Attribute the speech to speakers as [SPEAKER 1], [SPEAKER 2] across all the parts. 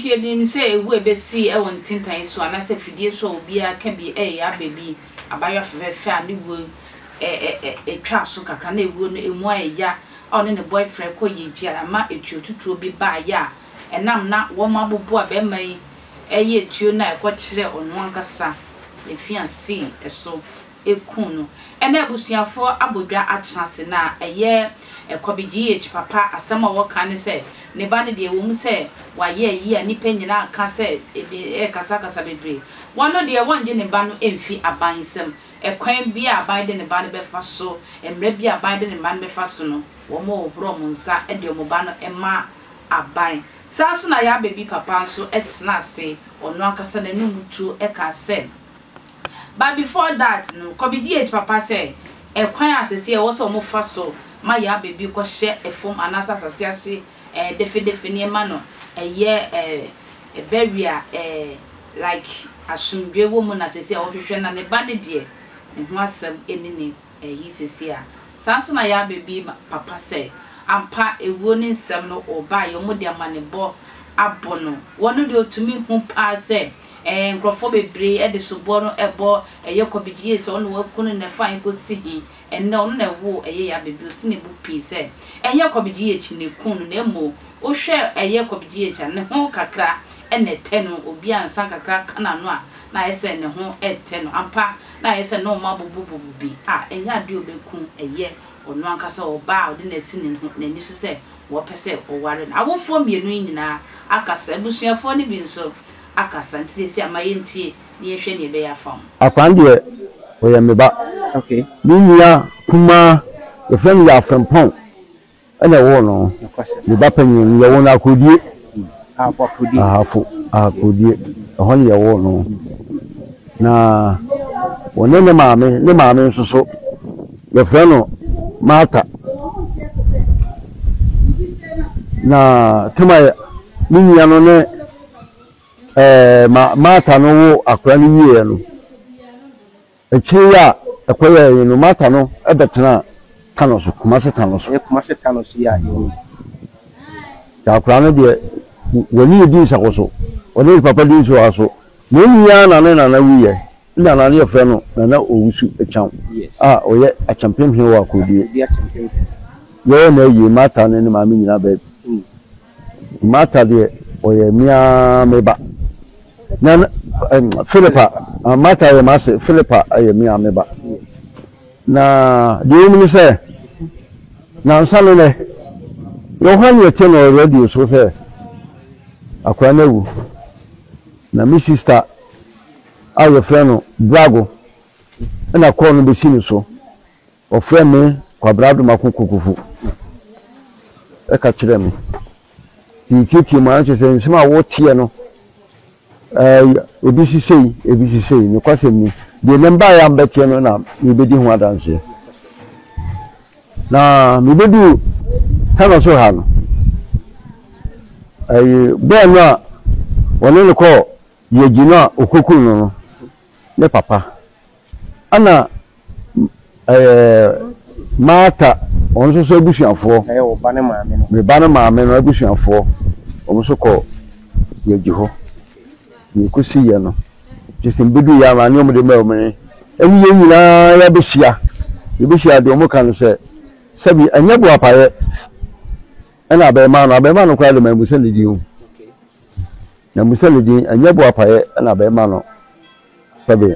[SPEAKER 1] think you didn't say we be see e won tintan so ana se fidie so obi aka bi ya baby abayo fefe ani wo twa so kakra na ewu no emu aya one ne boyfriend ko yeji ama etuotutuo bi ba ya enam na wo mabobo a be mai eye tuo na ko kire onu ankasa le fiancé eso ekunu ene abusuafo abodwa atnase na eye ekobigh papa asema wo kan se ne ba ne de wo mu se wa ye yi ani penyina aka se kasa bebre wono de wonje ne ba no emfi abansem ekwan bi aban de ne ba no befa so emre bi aban de ne ba no befa so no wo mo obro mu nsa e de mo ba no ema aban saso na ya baby papa so etna se ono akasa na numutu eka se. But before that, no, Kobigh papa say, a choir as a was almost fast so, my ya baby was share a form and as a definite manner, a year a barrier, like a soon woman as I say, operation and a bandit dear, and was some any easy seer. Samson, I ya baby papa say, and pa a warning seminal or buy your mother money ball abono. One of you to me whom pa say. Grofo bebre e de sobono ebo eye Kobigh so no wakunu na fine go sihi enne no na wo eye ya bebi osi ne bu pi se eye Kobigh chine kunu na emo o hwe eye Kobigh ne ho kakra ene teno obi ansan kakra kana no a na yese ne ho eteno ampa na yese no mabububu bi enya de obeku eye ono ankasa oba odi na si ne ni so se wo pese o ware na awofo mienu nyina akasa ebusuafo ne bi nso akasante si amayentie ni ehwe ne be ya fam akwande oya meba okay ninya kuma e friend ya frempon ene wo no meba panyin ya wo na akodie akodie ehon ya wo no na wone ne maame nso so ye friend no mata na tema ninya no ne mata no wo akra ni wie no echiya akoya no mata no ebetena tanoso kumase tanoso ya yo ya akra no de woni edi sakoso woni papa di so aso no nya na wiye na na ye fre no na owusu echan oye a champion he wa kodie yo na yi mata no ni ma me nyina be mata de oye mia meba na Philippa mata ye mase Philippa aye mia meba na de mu se na nsano ne yo han ye te no radio so se akwa na wu na mi sister aye friend no Brago na ko no be sini so o friend me kwa Brado makokokufu e ka kire me titi ma che se nsima wo tie no ebi sisei ni kwase mi de namba ya mbetie no na mi bedi ho adanse na mi bedu tano so ha no be no woni ne ko ye gina okokun no ne papa ana mata onso so ebusuafo wo ba ne maame no me ba ne maame no ebusuafo omso ko ye giho ye kusi ye no jesi mbedu ya ma ne omde ma omene eni ye nyina ya behia de omo kan se sabi anya bu apaye ena be ma no kwa de ma musali di o na musali di anya bu apaye ena be ma no sabi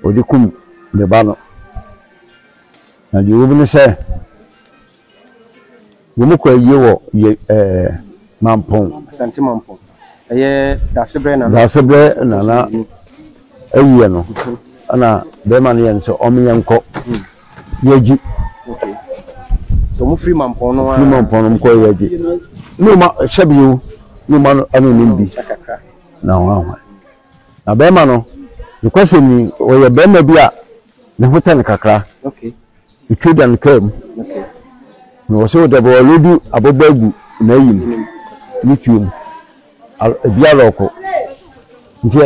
[SPEAKER 1] odikum me ba no na di obi ne se yomo kwa ye wo ye mampon asante mampon eye dasebre na ayi no ana be man yen so omyenko yeji okay so mo free mampon no ko yeji no ma shabiu no ma anu nimbi na wa na be man no because ni o ye be ma bia ne hotel kakra okay itwedan kam okay no so de bo lodu abobagu na yim nitum bia loko nti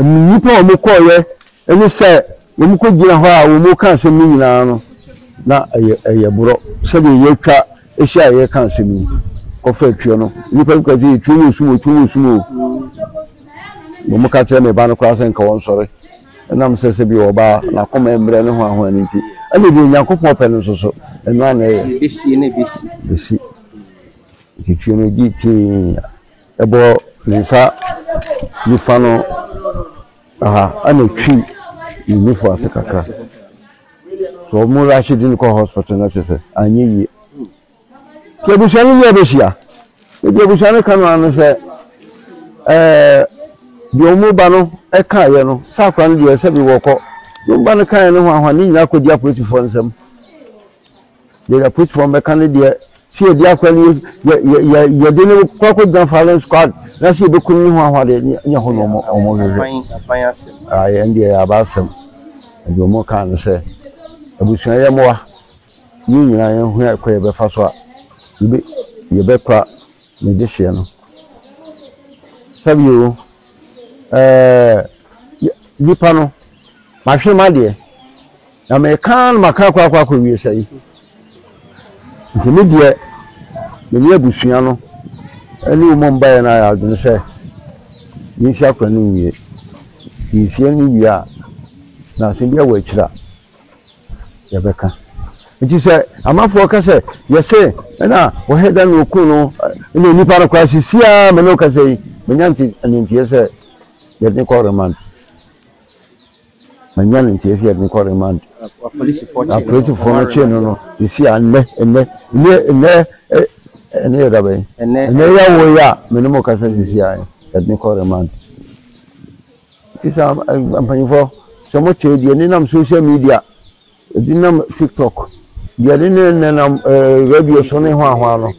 [SPEAKER 1] nipa o mo koye eni se mo ko gina ho a o mo kan se mi nyina no na eye buro se be ye twa ehia ye kan se mi ko fa twa no nipa ko zi twa no sumo
[SPEAKER 2] mo ka tell me ba no kwa sen ka won sore na m se bi oba na koma emre ne ho ahwa ni ti ani bi Nyankopon pe no so eno ana e besi ti twi no di ti ebo nsa ni fa no aha ana twi ni fo asekaka so mo Rashidin ko hospital na tese anyi yi ti ebushani ye besia e ebushani kanu anu se bi omo ba no e ka ye no sa kwa no de se bi woko no ba no kan no ho ni nyina ko dia politifo nsem de politifo me kan de si e dia kwa ni ye de no kwako gan fallen squad na si be kun ni ho ahwa de nya ho no omo aye ndi ya ba sem de omo kan se abusuan ye moa ni nyina ye hu akwa ye be fa so a ye be kwa ni de hye no sabio nipa no mahwe ma de na me kan maka kwa wie sai nti me de me abusuan no ani mo mba na ya dun se ni hya kwa ni wie ni hye ni wie a na se bia wa kira ya beka nti se amafo ka se ye se na wo heda no ku no ni nipa no kwa sisia me no ka se menyanti anentie se yɛde kɔ remand manya ne ntie yɛde kɔ remand police for chain no isi anne yɛda bɛ enne ya wo ya menemo kasa isi ai yɛde kɔ remand isa ampanifo so mo che die ni nam social media di nam TikTok die ni nam radio so ne ho ahwa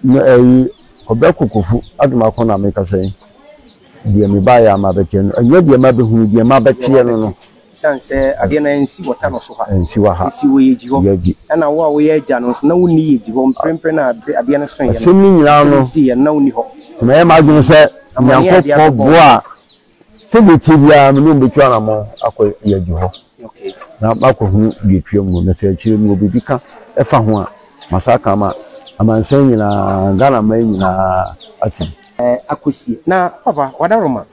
[SPEAKER 2] no obakokofu aduma ko na me kasa yi die me ba ya ma bete no anya die ma be hunu die ma bete no
[SPEAKER 3] sanse ade na nsi wota no so ha
[SPEAKER 2] nsi wa ha
[SPEAKER 3] nsi wo yeji ho na wo ye agya no na wo ni yeji ho mprempre na ade na so ye no
[SPEAKER 2] sem ni nyina no
[SPEAKER 3] nsi ye na wo ni ho
[SPEAKER 2] me ma dun se Nyankopon boa se be ti bia me no betwa na mo akọ yeji ho
[SPEAKER 3] okay
[SPEAKER 2] na makọ hunu die twam no se akire mu obi ka e fa ho a masaka ma amansan nyina Ghana man nyina ati
[SPEAKER 3] akosi na papa wadaroma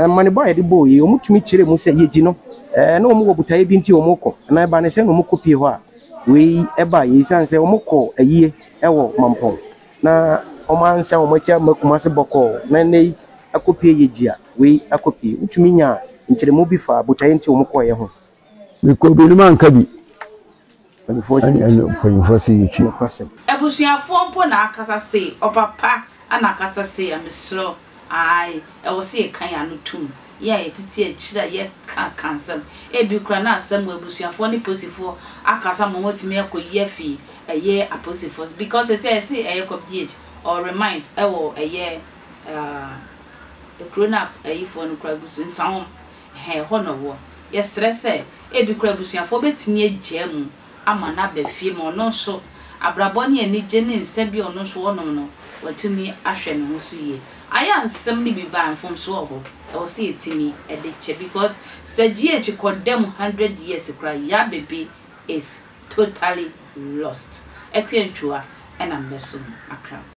[SPEAKER 3] mane boy de boy o mutumi kire mu se yeji no na o mu wobutaye bi nti o mu ko na ba ne se no mu kopie ho a we e ba ye sanse o mu ko ayie e wo mampon na o man se o macha makuma se boko na nei akopie yeji a we akopie utumi nya nkire mu bi fa butaye nti o mu ko ye ho
[SPEAKER 2] mi ko bi ni man ka bi Ponifosi yichi
[SPEAKER 1] ebusuafo mpo na akasa se opapa ana akasa se amesro ai e wo se kan ya no tum ya etiti akira ye kansam ebi kura na asam ebusuafo ni posifo akasa mo wotimi akoyi afi eye aposifo because they say eye copy or remind e wo eye the corona eye fo no kura gusu nsan ho no wo ye stress ebi kura ebusuafo betimi agyamu ama na be fie mo no so abrabọ ne ani gye ne nsa bi ono so wonom no watumi ahwe ne ho so ye aya nsem ni bi ba mfom so ho e wo se etimi e de che because sagie kodem 100 years kra ya baby is totally lost ekwentwa ena mbeso akra